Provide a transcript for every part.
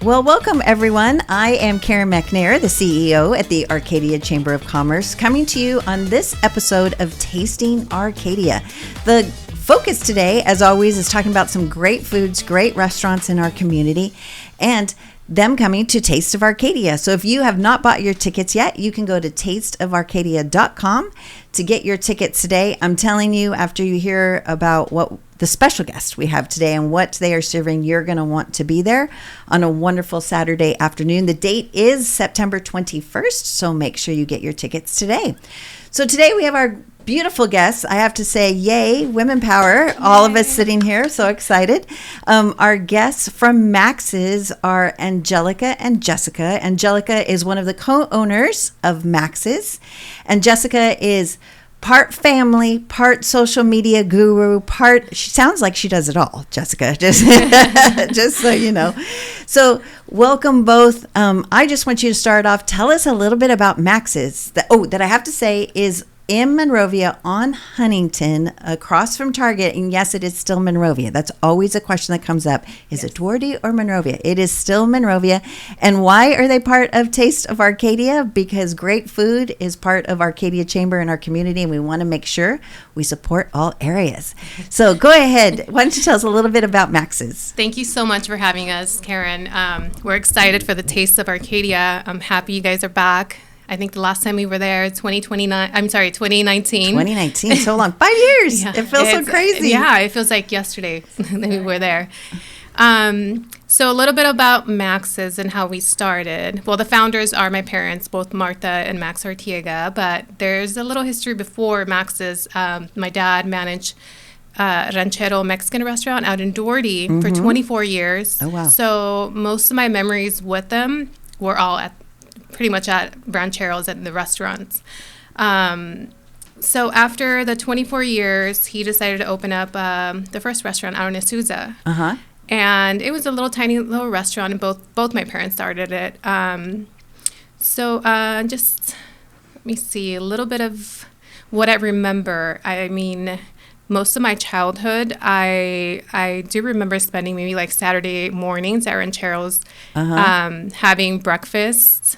Well, welcome everyone. I am Karen McNair, the CEO at the Arcadia Chamber of Commerce, coming to you on this episode of Tasting Arcadia. The focus today, as always, is talking about some great foods, great restaurants in our community, and them coming to Taste of Arcadia. So if you have not bought your tickets yet, you can go to tasteofarcadia.com to get your tickets today. I'm telling you, after you hear about what the special guest we have today and what they are serving, you're going to want to be there on a wonderful Saturday afternoon. The date is September 21st, so make sure you get your tickets today. So today we have our beautiful guests. I have to say, yay, women power, all of us sitting here, so excited. Our guests from Max's are Angelica and Jessica. Angelica is one of the co-owners of Max's, and Jessica is part family, part social media guru, she sounds like she does it all, Jessica, just so you know. So welcome both. I just want you to start off. Tell us a little bit about Max's. That I have to say is in Monrovia on Huntington, across from Target. And yes, it is still Monrovia. That's always a question that comes up. Is it Duarte or Monrovia? It is still Monrovia. And why are they part of Taste of Arcadia? Because great food is part of Arcadia Chamber in our community, and we want to make sure we support all areas. So go ahead. Why don't you tell us a little bit about Max's? Thank you so much for having us, Karen. We're excited for the Taste of Arcadia. I'm happy you guys are back. I think the last time we were there, 2019. 2019, so long. 5 years. Yeah. It feels so crazy. Yeah, it feels like yesterday that we were there. So a little bit about Max's and how we started. Well, the founders are my parents, both Martha and Max Artiega, but there's a little history before Max's. My dad managed Ranchero Mexican restaurant out in Duarte for 24 years. Oh, wow. So most of my memories with them were all pretty much at Rancheros at the restaurants. So after the 24 years, he decided to open up the first restaurant out in Azusa. Uh-huh. And it was a tiny little restaurant, and both my parents started it. So just let me see a little bit of what I remember. I mean, most of my childhood, I do remember spending maybe like Saturday mornings at Rancheros, having breakfast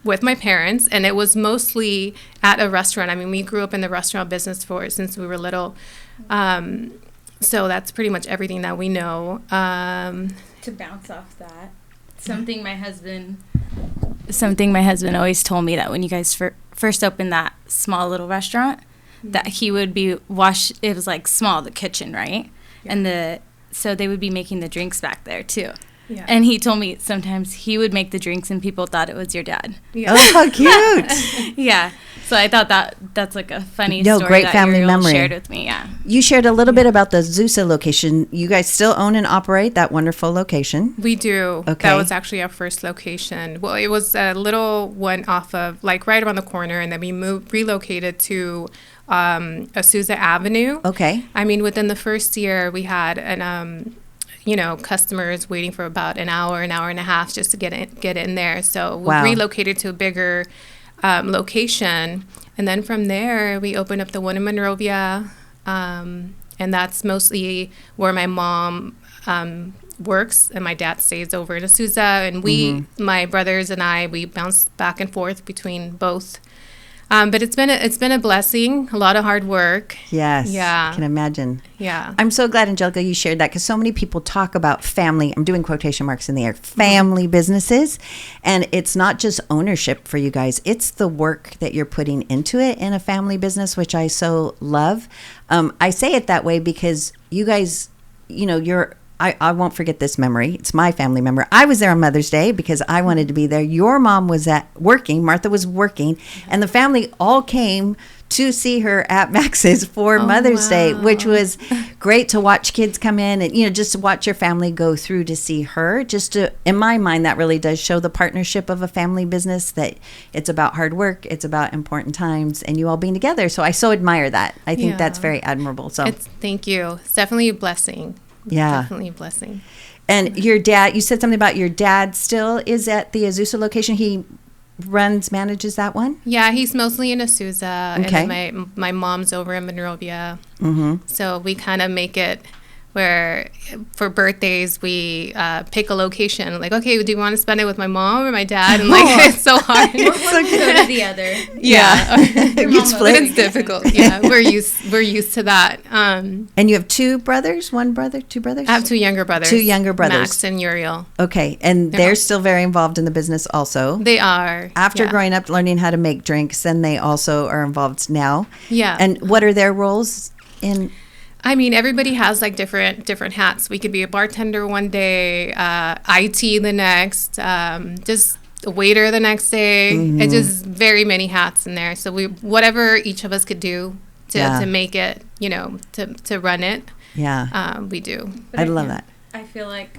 with my parents, and it was mostly at a restaurant. I mean, we grew up in the restaurant business since we were little, so that's pretty much everything that we know. To bounce off that, something my husband always told me, that when you guys first opened that small little restaurant, that he would be it was like small, the kitchen, right? Yeah. And so they would be making the drinks back there too. Yeah. And he told me sometimes he would make the drinks and people thought it was your dad. Yeah. Oh, how cute. Yeah. So I thought that's like a funny story great that family memory. shared with me. Yeah. You shared a little bit about the Azusa location. You guys still own and operate that wonderful location? We do. Okay. That was actually our first location. Well, it was a little one off of, like, right around the corner, and then we relocated to Azusa Avenue. Okay. I mean, within the first year, we had customers waiting for about an hour and a half just to get in there. So we relocated to a bigger location. And then from there, we opened up the one in Monrovia. And that's mostly where my mom works, and my dad stays over in Azusa. And my brothers and I, we bounce back and forth between both. But it's been a blessing, a lot of hard work. Yes, yeah, I can imagine. Yeah, I'm so glad, Angelica, you shared that, because so many people talk about family. I'm doing quotation marks in the air. Family businesses, and it's not just ownership for you guys. It's the work that you're putting into it in a family business, which I so love. I say it that way because you guys, I won't forget this memory. It's my family memory. I was there on Mother's Day because I wanted to be there. Your mom was working. Martha was working. And the family all came to see her at Max's for Mother's Day, which was great to watch kids come in and, just to watch your family go through to see her. In my mind, that really does show the partnership of a family business, that it's about hard work, it's about important times, and you all being together. So I so admire that. I think that's very admirable. So thank you. It's definitely a blessing. Yeah. Definitely a blessing. And your dad, you said something about your dad still is at the Azusa location. He manages that one? Yeah, he's mostly in Azusa. Okay. And then my mom's over in Monrovia. Mm-hmm. So we kind of make it where for birthdays we pick a location. Like, okay, do you want to spend it with my mom or my dad? And like, it's so hard. One go to the other. Yeah, You split. it's difficult. Yeah, we're used to that. And you have two brothers, one brother, two brothers? I have two younger brothers. Max and Uriel. Okay, and they're still very involved in the business also. They are. After growing up, learning how to make drinks, and they also are involved now. Yeah. And what are their roles in? I mean, everybody has like different hats. We could be a bartender one day, IT the next, just a waiter the next day. Mm-hmm. It's just very many hats in there. So whatever each of us could do to make it, to run it. Yeah. We do. I love that. I feel like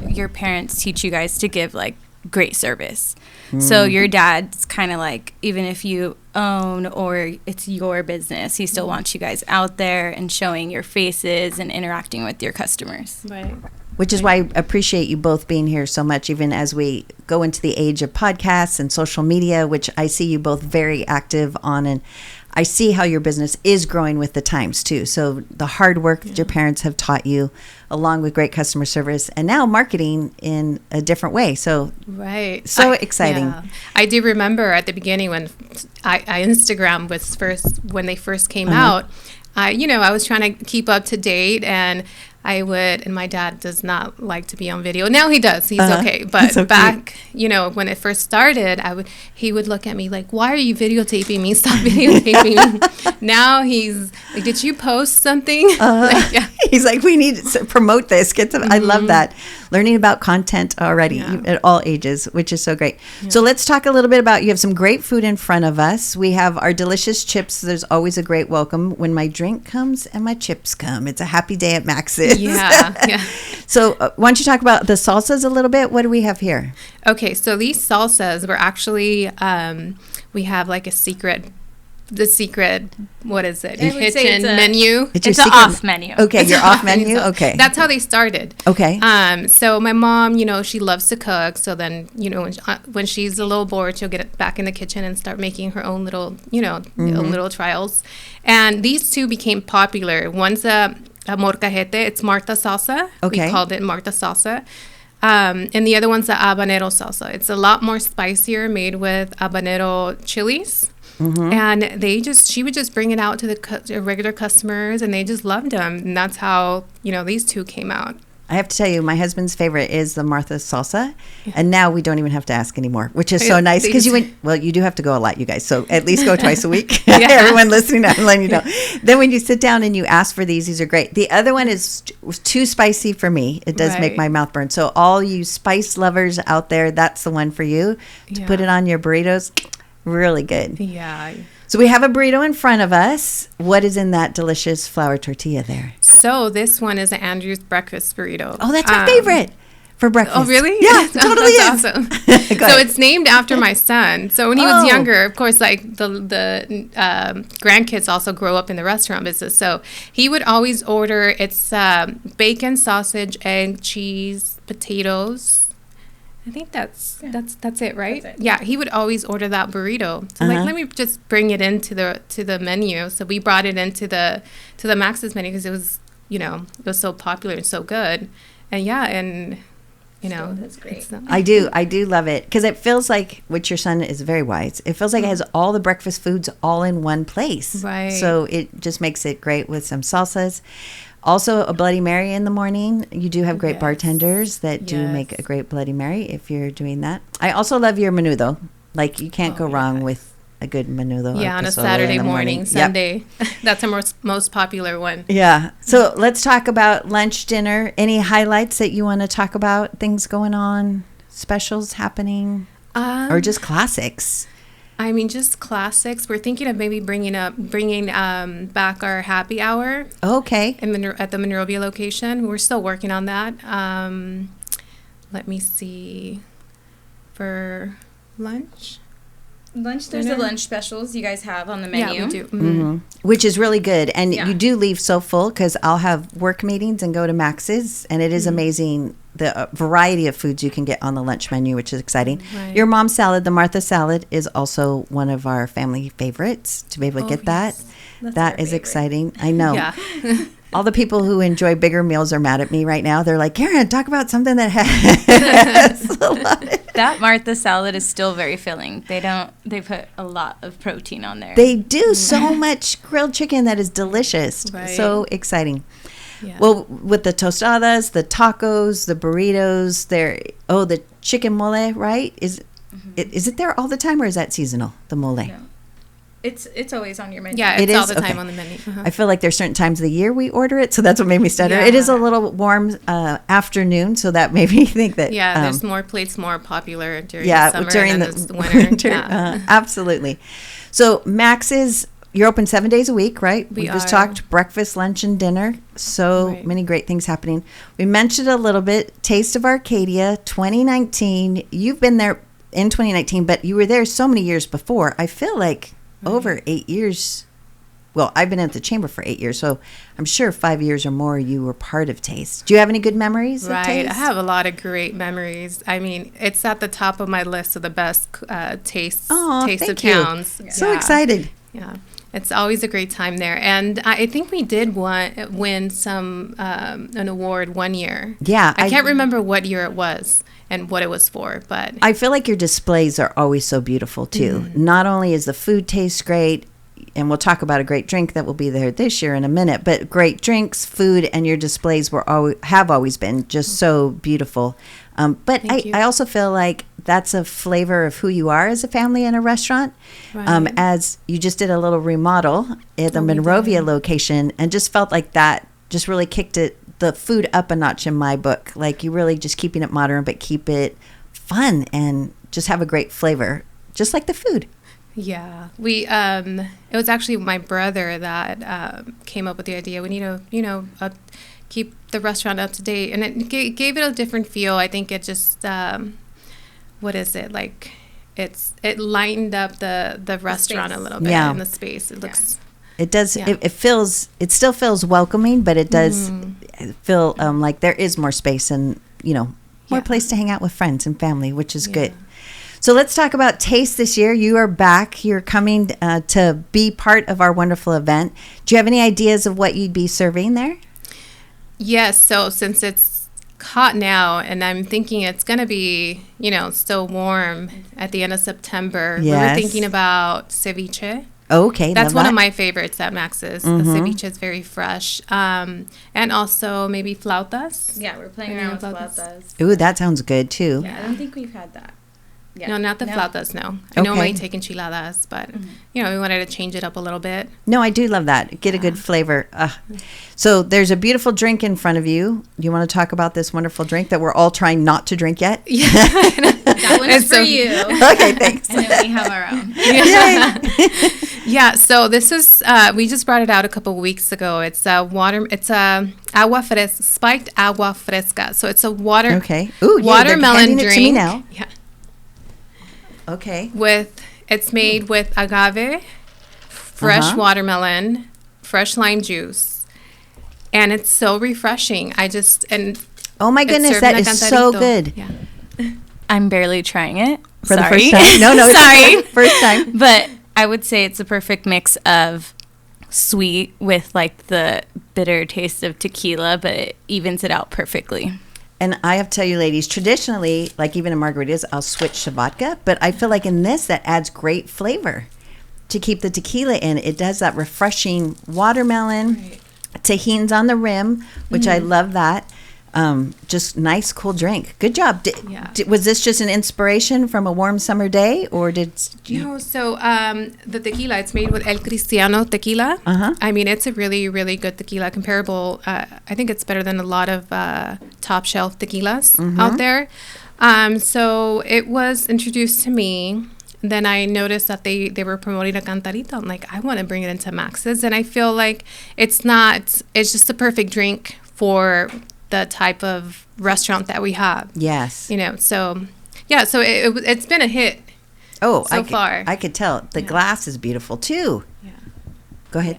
your parents teach you guys to give like great service. So your dad's kind of like, even if you own or it's your business, he still wants you guys out there and showing your faces and interacting with your customers. Right. Which is why I appreciate you both being here so much, even as we go into the age of podcasts and social media, which I see you both very active on. And I see how your business is growing with the times too. So the hard work that your parents have taught you, along with great customer service, and now marketing in a different way. So exciting. Yeah. I do remember at the beginning when Instagram was when they first came out. I was trying to keep up to date, and and my dad does not like to be on video. Now he does. He's okay. But so back, when it first started, he would look at me like, why are you videotaping me? Stop videotaping me. Now he's like, did you post something? He's like, we need to promote this. I love that. Learning about content already at all ages, which is so great. Yeah. So let's talk a little bit about, you have some great food in front of us. We have our delicious chips. There's always a great welcome when my drink comes and my chips come. It's a happy day at Max's. Yeah. So why don't you talk about the salsas a little bit? What do we have here? Okay, so these salsas were actually, we have like the secret, what is it? Kitchen menu. It's an off menu. Okay, your off menu? Okay. That's how they started. Okay. So my mom, she loves to cook. So then, when she's a little bored, she'll get back in the kitchen and start making her own little, little trials. And these two became popular. One's a molcajete. It's Marta salsa. Okay. We called it Marta salsa. And the other one's the habanero salsa. It's a lot more spicier, made with habanero chilies. Mm-hmm. And she would just bring it out to the regular customers, and they just loved them. And that's how, these two came out. I have to tell you, my husband's favorite is the Martha salsa. Yeah. And now we don't even have to ask anymore, which is so nice, because you do have to go a lot, you guys. So at least go twice a week. Everyone listening, I'm letting you know. Then when you sit down and you ask for these are great. The other one was too spicy for me. It does make my mouth burn. So all you spice lovers out there, that's the one for you. To put it on your burritos. Really good. Yeah. So we have a burrito in front of us. What is in that delicious flour tortilla there? So this one is an Andrew's breakfast burrito. Oh, that's my favorite for breakfast. Oh, really? Yeah, totally is. Awesome. So it's named after my son. So when he was younger, of course, like the grandkids also grow up in the restaurant business. So he would always order, it's bacon, sausage, egg, cheese, potatoes. I think that's it, right? That's it. Yeah, he would always order that burrito. So let me just bring it into the menu. So we brought it into the Max's menu because it was it was so popular and so good. And that's great. I do love it, because it feels like, which your son is very wise, it feels like it has all the breakfast foods all in one place. Right. So it just makes it great with some salsas. Also, a Bloody Mary in the morning. You do have great bartenders that do make a great Bloody Mary if you're doing that. I also love your menudo. Like, you can't go wrong with a good menudo. Yeah, on a Saturday morning, Sunday. Yep. That's our most popular one. Yeah. So let's talk about lunch, dinner. Any highlights that you want to talk about? Things going on? Specials happening? Or just classics? I mean, just classics. We're thinking of maybe bringing back our happy hour. Okay. At the Monrovia location. We're still working on that. Let me see. For lunch. There's the lunch specials you guys have on the menu. Yeah, we do. Mm-hmm. Which is really good. And you do leave so full, because I'll have work meetings and go to Max's, and it is amazing the variety of foods you can get on the lunch menu, which is exciting. Right. Your mom's salad, the Martha salad, is also one of our family favorites, to be able to get that. Yes. That is exciting. I know. Yeah. All the people who enjoy bigger meals are mad at me right now. They're like, Karen, talk about something that has a lot of... That Martha salad is still very filling. They put a lot of protein on there. They do so much grilled chicken that is delicious. Right. So exciting. Yeah. Well, with the tostadas, the tacos, the burritos, the chicken mole, right? Is it there all the time, or is that seasonal, the mole? No. It's always on your menu. Yeah, it's all the time on the menu. I feel like there's certain times of the year we order it, so that's what made me stutter. Yeah. It is a little warm afternoon, so that made me think that... Yeah, there's more plates more popular during the summer than the winter. Yeah. Absolutely. So Max's, you're open 7 days a week, right? We just talked breakfast, lunch, and dinner. So many great things happening. We mentioned a little bit, Taste of Arcadia 2019. You've been there in 2019, but you were there so many years before. I feel like... over 8 years. Well, I've been at the chamber for 8 years, so I'm sure 5 years or more you were part of Taste. Do you have any good memories of Taste? I have a lot of great memories. I mean, it's at the top of my list of the best taste of towns. Yeah. So excited. Yeah, it's always a great time there. And I think we did win an award one year. Yeah. I can't remember what year it was and what it was for, but I feel like your displays are always so beautiful too. Mm-hmm. Not only is the food taste great, and we'll talk about a great drink that will be there this year in a minute, but great drinks, food, and your displays have always been just so beautiful. But I also feel like that's a flavor of who you are as a family in a restaurant. Right. As you just did a little remodel at the Monrovia location, and just felt like that just really kicked the food up a notch in my book. Like, you really just keeping it modern, but keep it fun and just have a great flavor, just like the food. Yeah, it was actually my brother that came up with the idea. We need to, keep the restaurant up to date, and it gave it a different feel. I think it just, what is it like? It lightened up the restaurant a little bit in the space. It looks. Yeah. It does. Yeah. It still feels welcoming, but it does feel like there is more space and more place to hang out with friends and family, which is good. So let's talk about Taste this year. You are back. You're coming to be part of our wonderful event. Do you have any ideas of what you'd be serving there? Yes. So since it's hot now, and I'm thinking it's going to be, still warm at the end of September, we were thinking about ceviche. Okay. That's one of my favorites at Max's. Mm-hmm. The ceviche is very fresh. And also maybe flautas. Yeah, we're playing around with flautas. Ooh, that sounds good too. Yeah, I don't think we've had that. Yeah. No, not the flautas, no. I normally take enchiladas, but, we wanted to change it up a little bit. No, I do love that. Get a good flavor. So there's a beautiful drink in front of you. Do you want to talk about this wonderful drink that we're all trying not to drink yet? Yeah. That one is for you. Okay, thanks. And then we have our own. Yeah, so this is, we just brought it out a couple of weeks ago. It's spiked agua fresca. So it's a watermelon drink. It to me now. Yeah. Okay. It's made with agave, fresh watermelon, fresh lime juice, and it's so refreshing. Oh my goodness, that is so good. Yeah. I'm barely trying it. For the first time? No, sorry. First time. But I would say it's a perfect mix of sweet with like the bitter taste of tequila, but it evens it out perfectly. And I have to tell you, ladies, traditionally, like even in margaritas, I'll switch to vodka. But I feel like in this, that adds great flavor to keep the tequila in. It does that refreshing watermelon. Right. Tahini's on the rim, which I love that. Just nice, cool drink. Good job. Was this just an inspiration from a warm summer day, or did you? No, so the tequila, it's made with El Cristiano tequila. I mean, it's a really, really good tequila. Comparable, I think it's better than a lot of top shelf tequilas out there. So it was introduced to me. Then I noticed that they were promoting a cantarito. I'm like, I want to bring it into Max's. And I feel like it's just a perfect drink for the type of restaurant that we have. Yes. So it's been a hit. Oh, so far. I could tell. The glass is beautiful too. Yeah. Go ahead.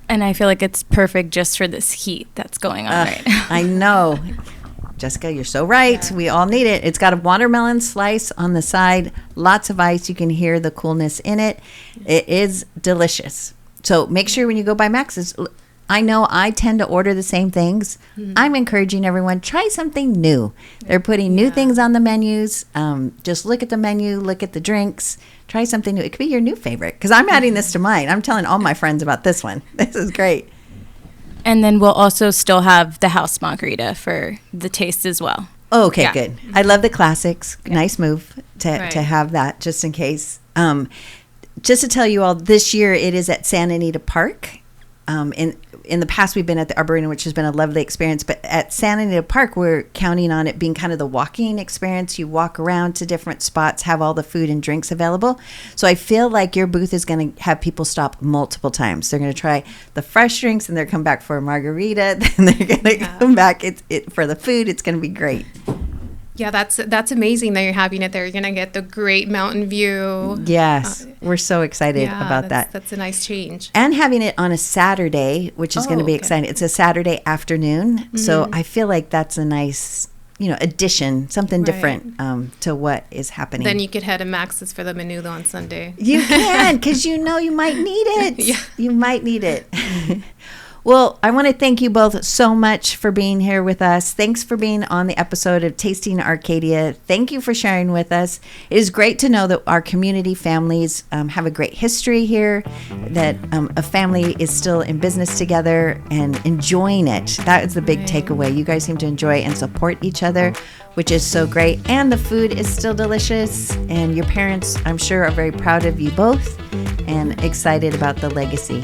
And I feel like it's perfect just for this heat that's going on right now. I know. Jessica, you're so right. Yeah. We all need it. It's got a watermelon slice on the side, lots of ice. You can hear the coolness in it. It is delicious. So make sure when you go by Max's, I know I tend to order the same things. I'm encouraging everyone, try something new. They're putting new things on the menus. Just look at the menu, look at the drinks, try something new. It could be your new favorite, because I'm adding this to mine. I'm telling all my friends about this one. This is great. And then we'll also still have the house margarita for the taste as well. Oh, okay, good. I love the classics. Nice move to have that, just in case. Just to tell you all, this year it is at Santa Anita Park. In the past, we've been at the Arboretum, which has been a lovely experience. But at Santa Anita Park, we're counting on it being kind of the walking experience. You walk around to different spots, have all the food and drinks available. So I feel like your booth is going to have people stop multiple times. They're going to try the fresh drinks, and they're come back for a margarita. Then they're going to come back for the food. It's going to be great. Yeah, that's amazing that you're having it there. You're going to get the great mountain view. Yes, we're so excited about that. That's a nice change. And having it on a Saturday, which is going to be exciting. It's a Saturday afternoon. So I feel like that's a nice, addition, something different to what is happening. Then you could head to Max's for the menudo on Sunday. You can, because you might need it. Yeah. You might need it. Well, I want to thank you both so much for being here with us. Thanks for being on the episode of Tasting Arcadia. Thank you for sharing with us. It is great to know that our community families have a great history here, that a family is still in business together and enjoying it. That is the big takeaway. You guys seem to enjoy and support each other, which is so great. And the food is still delicious. And your parents, I'm sure, are very proud of you both and excited about the legacy.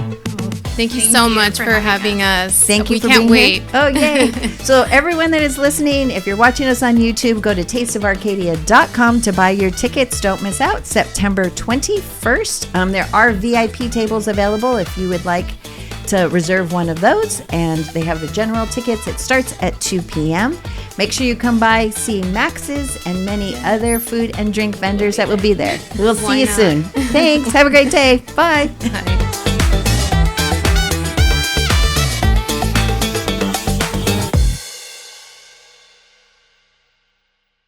Thank you so much for having us. Thank you for being here. Here. Oh, yay. So everyone that is listening, if you're watching us on YouTube, go to tasteofarcadia.com to buy your tickets. Don't miss out. September 21st. There are VIP tables available if you would like to reserve one of those. And they have the general tickets. It starts at 2 p.m. Make sure you come by, see Max's and many other food and drink vendors that will be there. We'll see you soon. Thanks. Have a great day. Bye. Bye.